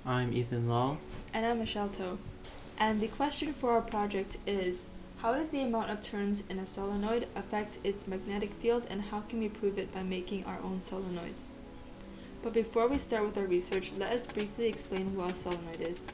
I'm Ethan Law. And I'm Michelle Toe. And the question for our project is, how does the amount of turns in a solenoid affect its magnetic field, and how can we prove it by making our own solenoids? But before we start with our research, let us briefly explain what a solenoid is.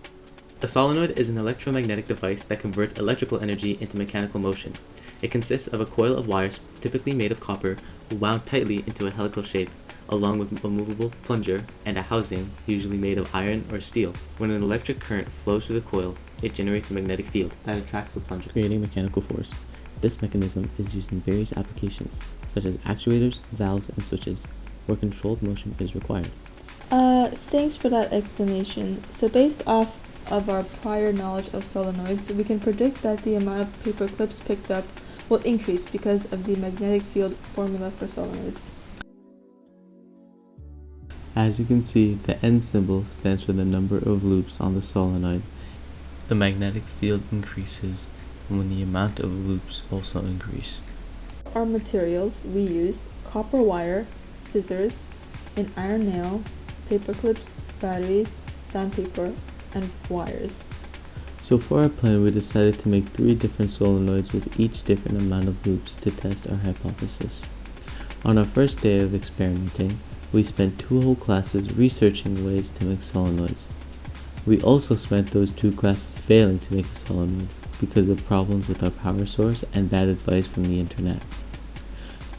A solenoid is an electromagnetic device that converts electrical energy into mechanical motion. It consists of a coil of wires, typically made of copper, wound tightly into a helical shape, along with a movable plunger and a housing, usually made of iron or steel. When an electric current flows through the coil, it generates a magnetic field that attracts the plunger, creating mechanical force. This mechanism is used in various applications, such as actuators, valves, and switches, where controlled motion is required. Thanks for that explanation. So based off of our prior knowledge of solenoids, we can predict that the amount of paper clips picked up will increase because of the magnetic field formula for solenoids. As you can see, the N symbol stands for the number of loops on the solenoid. The magnetic field increases when the amount of loops also increase. Our materials, we used copper wire, scissors, an iron nail, paper clips, batteries, sandpaper, and wires. So for our plan, we decided to make 3 different solenoids with each different amount of loops to test our hypothesis. On our first day of experimenting, we spent 2 whole classes researching ways to make solenoids. We also spent those 2 classes failing to make a solenoid because of problems with our power source and bad advice from the internet.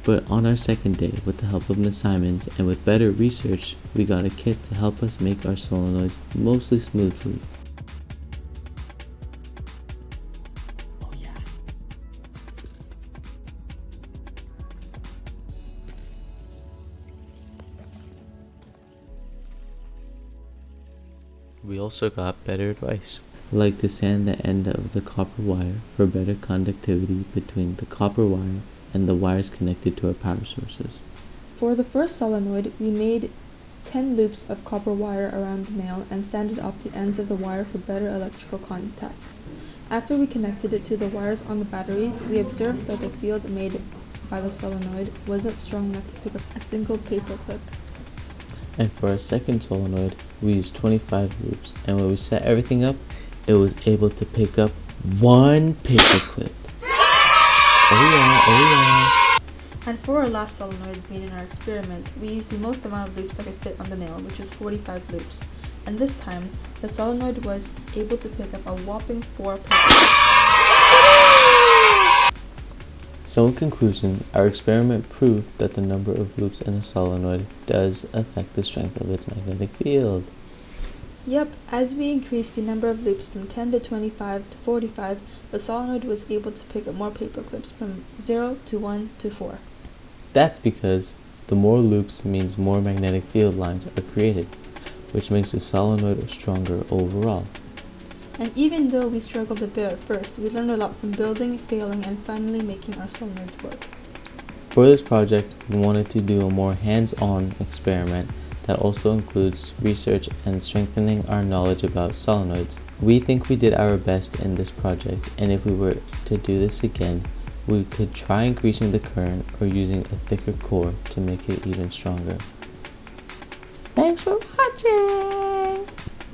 But on our second day, with the help of Ms. Simons and with better research, we got a kit to help us make our solenoids mostly smoothly. Oh yeah. We also got better advice, like to sand the end of the copper wire for better conductivity between the copper wire and the wires connected to our power sources. For the first solenoid, we made 10 loops of copper wire around the nail and sanded off the ends of the wire for better electrical contact. After we connected it to the wires on the batteries, we observed that the field made by the solenoid wasn't strong enough to pick up a single paper clip. And for our second solenoid, we used 25 loops, and when we set everything up, it was able to pick up 1 paper clip. Oh yeah. And for our last solenoid made in our experiment, we used the most amount of loops that could fit on the nail, which was 45 loops. And this time, the solenoid was able to pick up a whopping 4 paper clips. So in conclusion, our experiment proved that the number of loops in a solenoid does affect the strength of its magnetic field. Yep, as we increased the number of loops from 10 to 25 to 45, the solenoid was able to pick up more paper clips from 0 to 1 to 4. That's because the more loops means more magnetic field lines are created, which makes the solenoid stronger overall. And even though we struggled a bit at first, we learned a lot from building, failing, and finally making our solenoids work. For this project, we wanted to do a more hands-on experiment that also includes research and strengthening our knowledge about solenoids. We think we did our best in this project, and if we were to do this again, we could try increasing the current or using a thicker core to make it even stronger.